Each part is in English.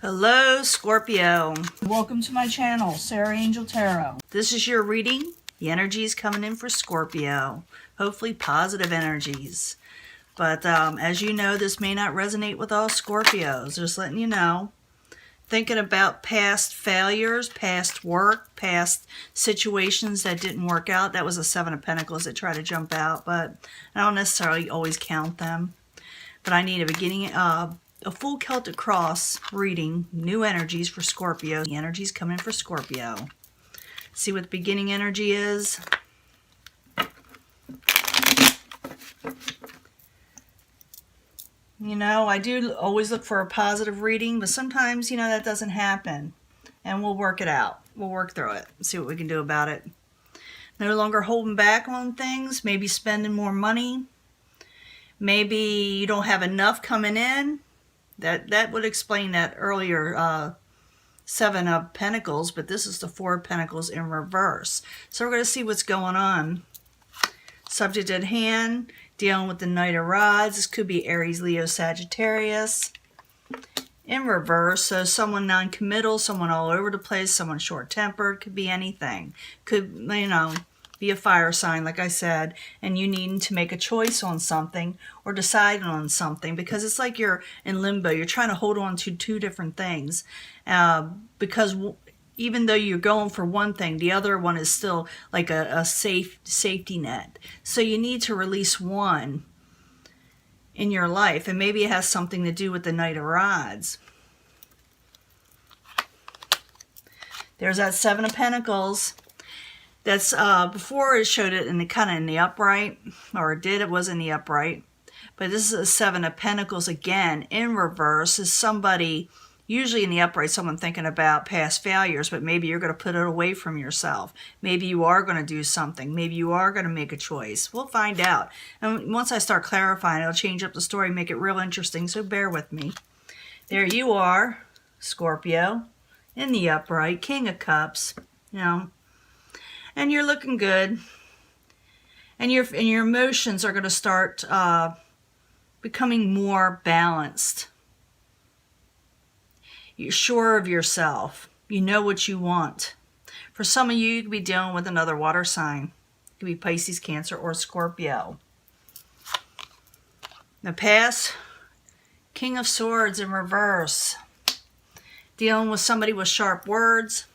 Hello, Scorpio. Welcome to my channel, Sarah Angel Tarot. This is your reading. The energy is coming in for Scorpio. Hopefully positive energies. But as you know, this may not resonate with all Scorpios. Just letting you know. Thinking about past failures, past work, past situations that didn't work out. That was a Seven of Pentacles that tried to jump out, but I don't necessarily always count them. But I need a full Celtic cross reading, new energies for Scorpio. The energy's coming for Scorpio. See what the beginning energy is. You know, I do always look for a positive reading, but sometimes, you know, that doesn't happen. And we'll work it out. We'll work through it. See what we can do about it. No longer holding back on things. Maybe spending more money. Maybe you don't have enough coming in. That would explain that earlier Seven of Pentacles, but this is the Four of Pentacles in reverse. So we're going to see what's going on. Subject at hand, dealing with the Knight of Rods. This could be Aries, Leo, Sagittarius. In reverse, so someone non-committal, someone all over the place, someone short-tempered, could be anything. Could, you know, be a fire sign, like I said, and you needing to make a choice on something or decide on something, because it's like you're in limbo. You're trying to hold on to two different things, because even though you're going for one thing, the other one is still like a safety net. So you need to release one in your life, and maybe it has something to do with the Knight of Rods. There's that Seven of Pentacles. That's before it showed it in the kind of in the upright, or it was in the upright. But this is a Seven of Pentacles again in reverse. Is somebody, usually in the upright, someone thinking about past failures, but maybe you're going to put it away from yourself. Maybe you are going to do something. Maybe you are going to make a choice. We'll find out. And once I start clarifying, it'll change up the story, make it real interesting. So bear with me. There you are, Scorpio, in the upright, King of Cups. You know. And you're looking good, and your emotions are going to start becoming more balanced. You're sure of yourself. You know what you want. For some of you, you could be dealing with another water sign. It could be Pisces, Cancer, or Scorpio. The past, King of Swords in reverse. Dealing with somebody with sharp words.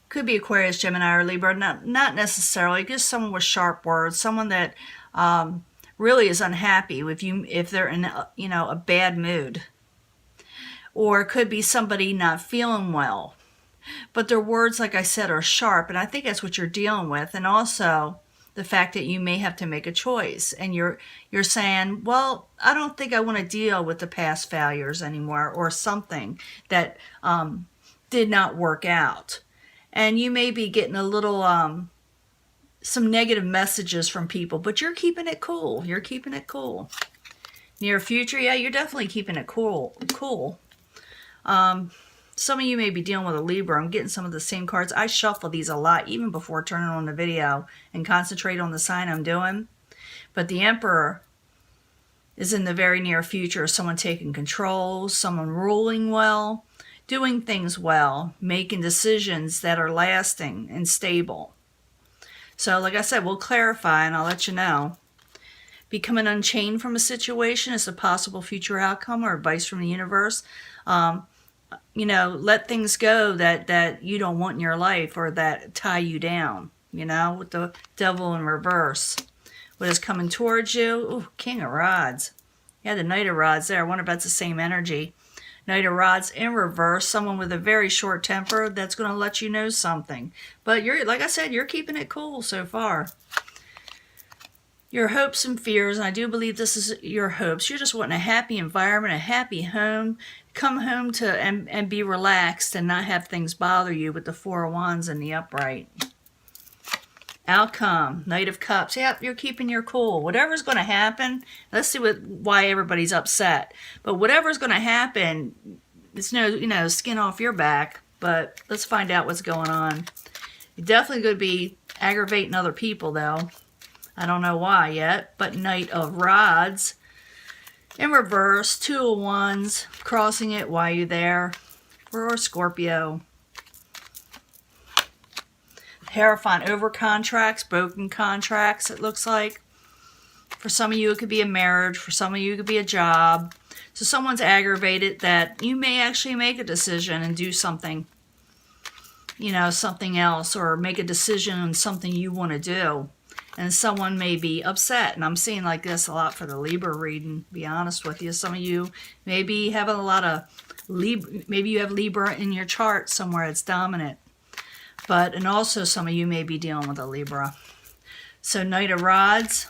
Could be Aquarius, Gemini, or Libra. Not necessarily. Just someone with sharp words. Someone that really is unhappy with you if they're in a bad mood. Or it could be somebody not feeling well. But their words, like I said, are sharp. And I think that's what you're dealing with. And also the fact that you may have to make a choice. And you're saying, well, I don't think I want to deal with the past failures anymore. Or something that did not work out. And you may be getting a little, some negative messages from people, but you're keeping it cool. You're keeping it cool. Near future, yeah, you're definitely keeping it cool. Some of you may be dealing with a Libra. I'm getting some of the same cards. I shuffle these a lot, even before turning on the video, and concentrate on the sign I'm doing. But the Emperor is in the very near future. Someone taking control, someone ruling well, doing things well, making decisions that are lasting and stable. So like I said, we'll clarify and I'll let you know. Becoming unchained from a situation is a possible future outcome or advice from the universe. You know, let things go that you don't want in your life or that tie you down, you know, with the Devil in reverse. What is coming towards you? Ooh, King of Rods. Yeah, the Knight of Rods there. I wonder if that's the same energy. Knight of Rods in reverse, someone with a very short temper that's going to let you know something. But you're, like I said, you're keeping it cool so far. Your hopes and fears, and I do believe this is your hopes. You're just wanting a happy environment, a happy home. Come home to and be relaxed and not have things bother you with the Four of Wands in the upright. Outcome, Knight of Cups. Yep, you're keeping your cool. Whatever's going to happen, let's see why everybody's upset. But whatever's going to happen, it's no, skin off your back. But let's find out what's going on. You're definitely going to be aggravating other people, though. I don't know why yet. But Knight of Rods. In reverse, Two of Wands, crossing it. Why are you there? For Scorpio. Hierophant over contracts, broken contracts, it looks like. For some of you, it could be a marriage. For some of you, it could be a job. So someone's aggravated that you may actually make a decision and do something, you know, something else, or make a decision on something you want to do. And someone may be upset. And I'm seeing like this a lot for the Libra reading, to be honest with you. Some of you maybe have a lot of Libra, maybe you have Libra in your chart somewhere it's dominant. But, and also some of you may be dealing with a Libra. So Knight of Rods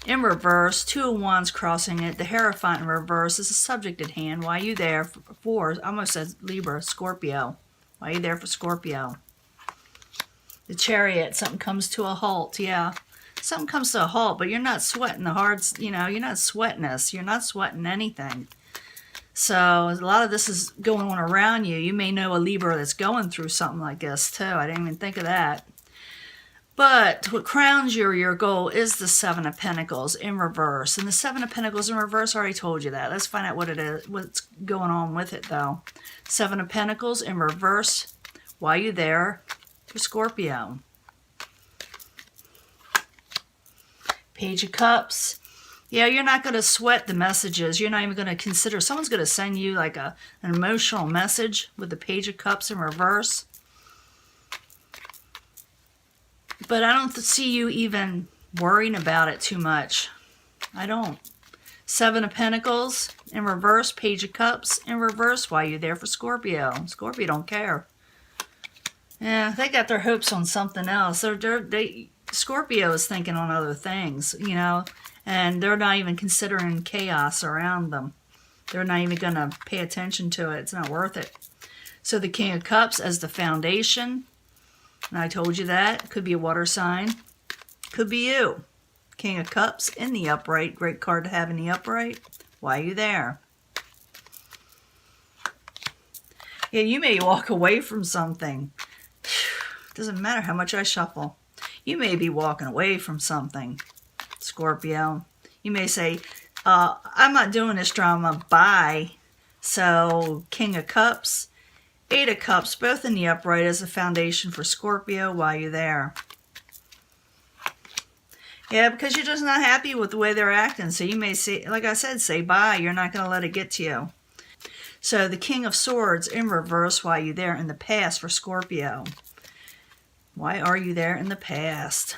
in reverse, Two of Wands crossing it. The Hierophant in reverse is a subject at hand. Why are you there for I almost said Libra, Scorpio. Why are you there for Scorpio? The Chariot, something comes to a halt. Yeah, something comes to a halt, but you're not sweating the hard, you know, you're not sweating this. You're not sweating anything. So a lot of this is going on around you. You may know a Libra that's going through something like this too. I didn't even think of that. But what crowns your goal is the Seven of Pentacles in reverse. And the Seven of Pentacles in reverse, I already told you that. Let's find out what it is, what's going on with it though. Seven of Pentacles in reverse. Why are you there? For Scorpio. Page of Cups. Yeah, you're not going to sweat the messages. You're not even going to consider. Someone's going to send you like an emotional message with the Page of Cups in reverse. But I don't see you even worrying about it too much. I don't. Seven of Pentacles in reverse. Page of Cups in reverse. Why are you there for Scorpio? Scorpio don't care. Yeah, they got their hopes on something else. Scorpio is thinking on other things, you know. And they're not even considering chaos around them. They're not even going to pay attention to it. It's not worth it. So the King of Cups as the foundation. And I told you that. Could be a water sign. Could be you. King of Cups in the upright. Great card to have in the upright. Why are you there? Yeah, you may walk away from something. Doesn't matter how much I shuffle. You may be walking away from something. Scorpio. You may say, I'm not doing this drama, bye. So, King of Cups, Eight of Cups, both in the upright as a foundation for Scorpio. Why are you there? Yeah, because you're just not happy with the way they're acting. So you may say, like I said, say bye. You're not going to let it get to you. So the King of Swords in reverse. Why are you there in the past for Scorpio? Why are you there in the past?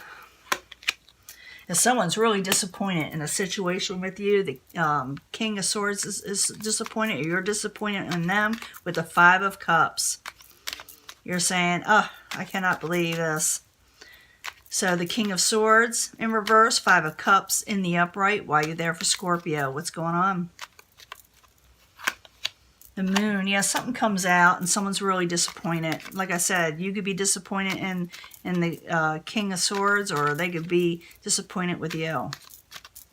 If someone's really disappointed in a situation with you, the King of Swords is disappointed, or you're disappointed in them with the Five of Cups. You're saying, oh, I cannot believe this. So the King of Swords in reverse, Five of Cups in the upright. Why are you there for Scorpio? What's going on? The Moon. Yeah, something comes out and someone's really disappointed. Like I said, you could be disappointed in the King of Swords, or they could be disappointed with you.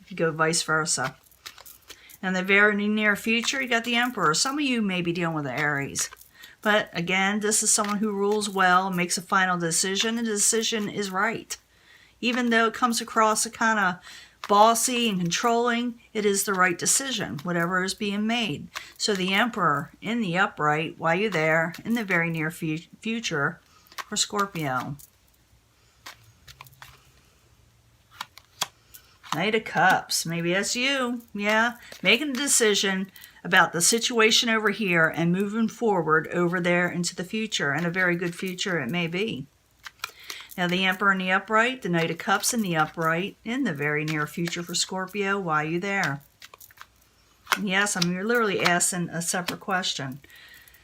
If you go vice versa. In the very near future, you got the Emperor. Some of you may be dealing with the Aries. But again, this is someone who rules well, makes a final decision, and the decision is right. Even though it comes across a kind of bossy and controlling, it is the right decision, whatever is being made. So the Emperor in the upright, why are you there in the very near future for Scorpio? Knight of Cups, maybe that's you. Yeah, making a decision about the situation over here and moving forward over there into the future, and a very good future it may be. Now the Emperor in the upright, the Knight of Cups in the upright, in the very near future for Scorpio. Why are you there? Yes, you're literally asking a separate question.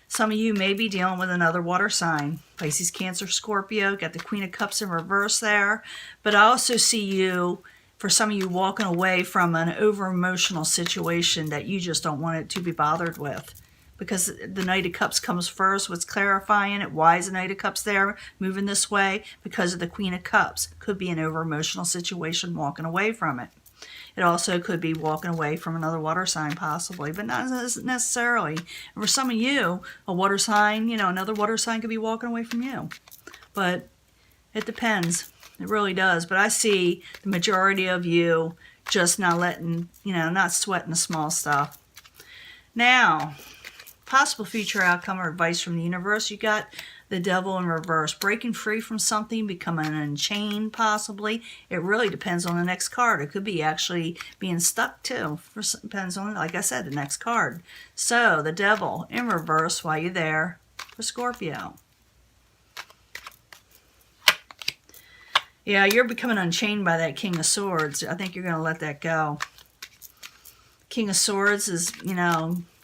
Some of you may be dealing with another water sign. Pisces, Cancer, Scorpio. Got the Queen of Cups in reverse there. But I also see you, for some of you, walking away from an over-emotional situation that you just don't want it to be bothered with. Because the Knight of Cups comes first. What's clarifying it? Why is the Knight of Cups there, moving this way? Because of the Queen of Cups. Could be an over-emotional situation, walking away from it. It also could be walking away from another water sign, possibly, but not necessarily. And for some of you, a water sign, another water sign could be walking away from you. But it depends. It really does. But I see the majority of you, just not letting, not sweating the small stuff. Now, possible future outcome or advice from the universe. You got the Devil in reverse. Breaking free from something, becoming unchained possibly. It really depends on the next card. It could be actually being stuck too. Depends on, like I said, the next card. So, the Devil in reverse while you're there for Scorpio. Yeah, you're becoming unchained by that King of Swords. I think you're going to let that go. King of Swords is,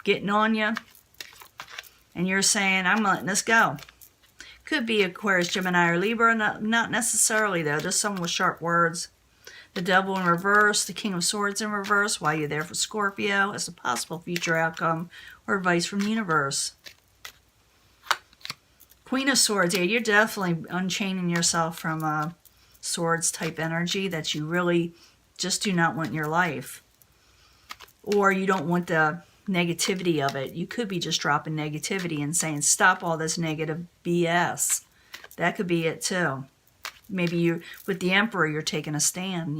getting on you. And you're saying, I'm letting this go. Could be Aquarius, Gemini, or Libra. Not necessarily, though. Just someone with sharp words. The Devil in reverse. The King of Swords in reverse while you're there for Scorpio. As a possible future outcome or advice from the universe. Queen of Swords. Yeah, you're definitely unchaining yourself from Swords type energy that you really just do not want in your life. Or you don't want the negativity of it. You could be just dropping negativity and saying, stop all this negative BS. That could be it too. Maybe you, with the Emperor, you're taking a stand,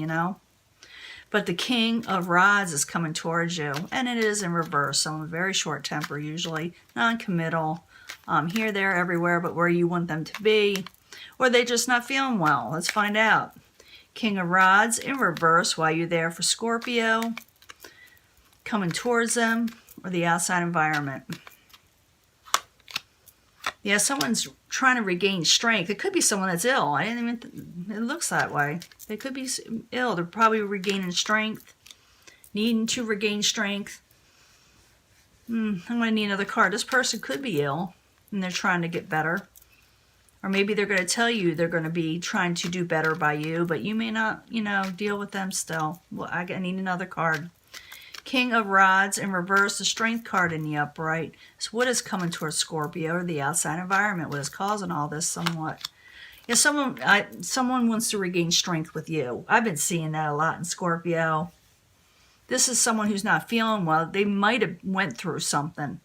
But the King of Rods is coming towards you, and it is in reverse. Someone with very short temper, usually non-committal, here, there, everywhere, but where you want them to be. Or they just not feeling well. Let's find out. King of Rods in reverse while you're there for Scorpio. Coming towards them or the outside environment. Yeah, someone's trying to regain strength. It could be someone that's ill. I didn't even. It looks that way. They could be ill. They're probably regaining strength, needing to regain strength. I'm going to need another card. This person could be ill, and they're trying to get better. Or maybe they're going to tell you they're going to be trying to do better by you, but you may not, deal with them still. Well, I need another card. King of Rods in reverse, the Strength card in the upright. So what is coming towards Scorpio or the outside environment? What is causing all this somewhat? Yeah, someone wants to regain strength with you. I've been seeing that a lot in Scorpio. This is someone who's not feeling well. They might have went through something.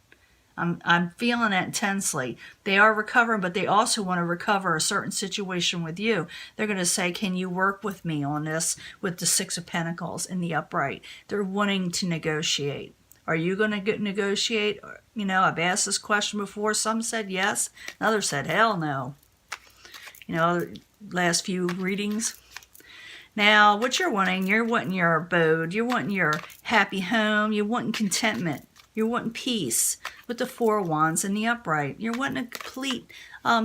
I'm feeling it intensely. They are recovering, but they also want to recover a certain situation with you. They're going to say, can you work with me on this with the Six of Pentacles in the upright? They're wanting to negotiate. Are you going to negotiate? I've asked this question before. Some said yes. Others said, hell no. Last few readings. Now, what you're wanting your abode. You're wanting your happy home. You're wanting contentment. You're wanting peace with the Four of Wands in the upright. You're wanting a complete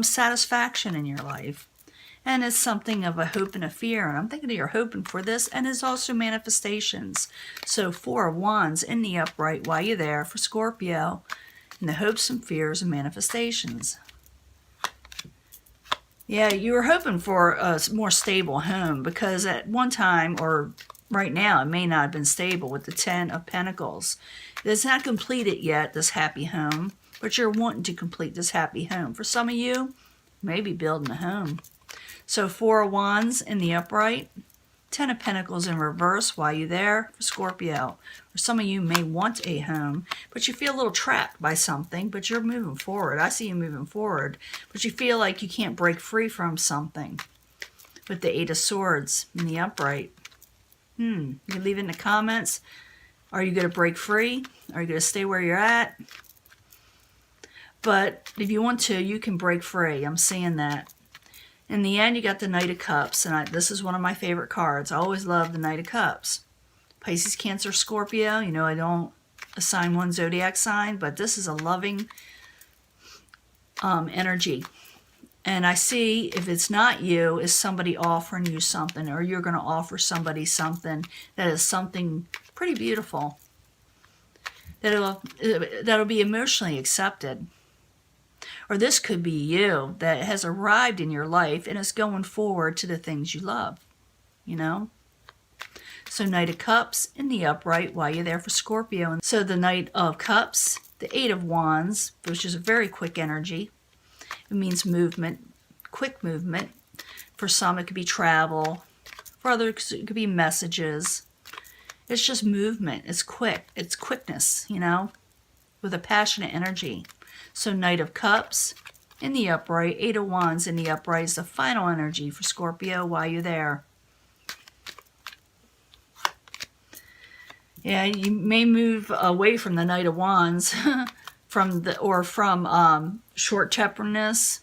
satisfaction in your life. And it's something of a hope and a fear. And I'm thinking that you're hoping for this. And it's also manifestations. So Four of Wands in the upright while you're there for Scorpio. And the hopes and fears and manifestations. Yeah, you were hoping for a more stable home. Because at one time, or right now, it may not have been stable with the Ten of Pentacles. It's not completed yet, this happy home, but you're wanting to complete this happy home. For some of you, maybe building a home. So Four of Wands in the upright, Ten of Pentacles in reverse while you're there for Scorpio. Or some of you may want a home, but you feel a little trapped by something, but you're moving forward. I see you moving forward, but you feel like you can't break free from something. With the Eight of Swords in the upright. You leave it in the comments. Are you going to break free? Are you going to stay where you're at? But if you want to, you can break free. I'm seeing that. In the end, you got the Knight of Cups. And this is one of my favorite cards. I always love the Knight of Cups. Pisces, Cancer, Scorpio. I don't assign one zodiac sign. But this is a loving energy. And I see if it's not you, is somebody offering you something. Or you're going to offer somebody something that is something pretty beautiful. That'll be emotionally accepted. Or this could be you that has arrived in your life and is going forward to the things you love. So Knight of Cups in the upright while you're there for Scorpio. So the Knight of Cups, the Eight of Wands, which is a very quick energy. It means movement, quick movement. For some, it could be travel. For others, it could be messages. It's just movement. It's quick. It's quickness, with a passionate energy. So Knight of Cups in the upright, Eight of Wands in the upright is the final energy for Scorpio while you're there. Yeah, you may move away from the Knight of Wands, from short-temperedness,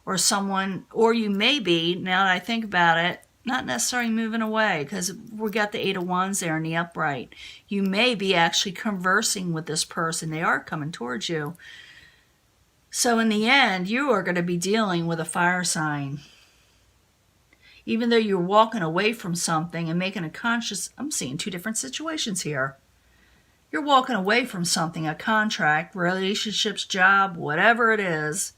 or you may be, now that I think about it, not necessarily moving away, because we got the Eight of Wands there in the upright. You may be actually conversing with this person. They are coming towards you. So in the end, you are going to be dealing with a fire sign. Even though you're walking away from something and making a conscious, I'm seeing two different situations here. You're walking away from something, a contract, relationships, job, whatever it is.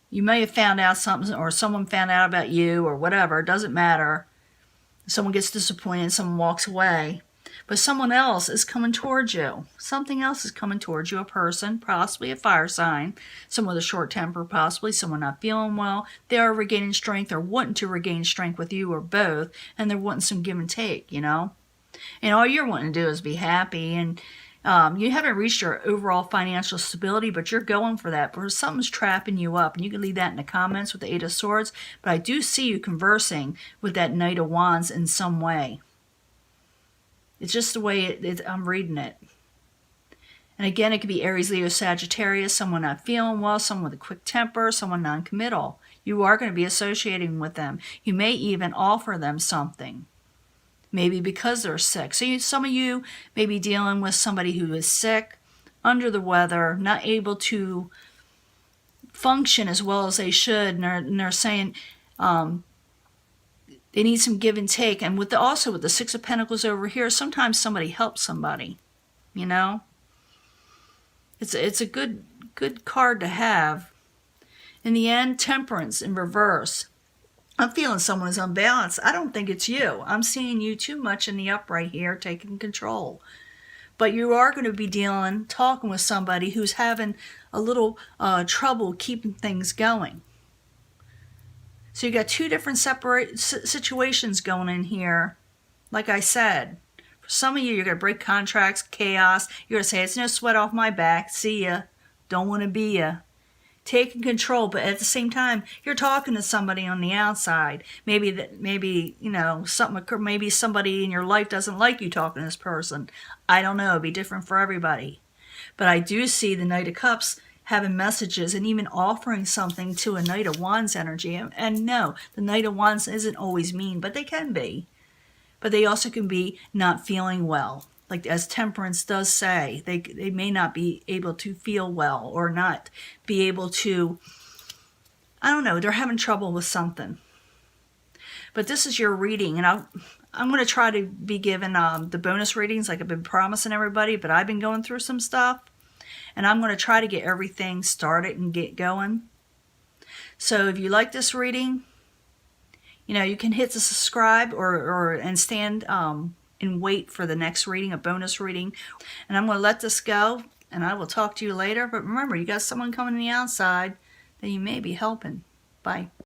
You may have found out something, or someone found out about you, or whatever. It doesn't matter. Someone gets disappointed, someone walks away. But someone else is coming towards you. Something else is coming towards you, a person, possibly a fire sign, someone with a short temper, possibly someone not feeling well. They are regaining strength or wanting to regain strength with you, or both, and they're wanting some give and take, you know? And all you're wanting to do is be happy, and you haven't reached your overall financial stability, but you're going for that. But something's trapping you up, and you can leave that in the comments with the Eight of Swords. But I do see you conversing with that Knight of Wands in some way. It's just the way I'm reading it. And again, it could be Aries, Leo, Sagittarius, someone not feeling well, someone with a quick temper, someone non-committal. You are going to be associating with them. You may even offer them something. Maybe because they're sick. So some of you may be dealing with somebody who is sick, under the weather, not able to function as well as they should, and they're saying they need some give and take. And also with the Six of Pentacles over here, sometimes somebody helps somebody, you know? It's a good card to have. In the end, Temperance in reverse. I'm feeling someone is unbalanced. I don't think it's you. I'm seeing you too much in the upright here, taking control. But you are going to be talking with somebody who's having a little trouble keeping things going. So you got two different separate situations going in here. Like I said, for some of you, you're going to break contracts, chaos. You're going to say, it's no sweat off my back. See ya. Don't want to be ya. Taking control, but at the same time, you're talking to somebody on the outside. Maybe you know, maybe somebody in your life doesn't like you talking to this person. I don't know. It'd be different for everybody. But I do see the Knight of Cups having messages and even offering something to a Knight of Wands energy. And no, the Knight of Wands isn't always mean, but they can be. But they also can be not feeling well. Like as Temperance does say, they may not be able to feel well, or not be able to, I don't know, they're having trouble with something. But this is your reading, and I'm going to try to be given the bonus readings like I've been promising everybody, but I've been going through some stuff, and I'm going to try to get everything started and get going. So if you like this reading, you know, you can hit the subscribe and stand and wait for the next reading, a bonus reading. And I'm going to let this go, and I will talk to you later. But remember, you got someone coming on the outside that you may be helping. Bye.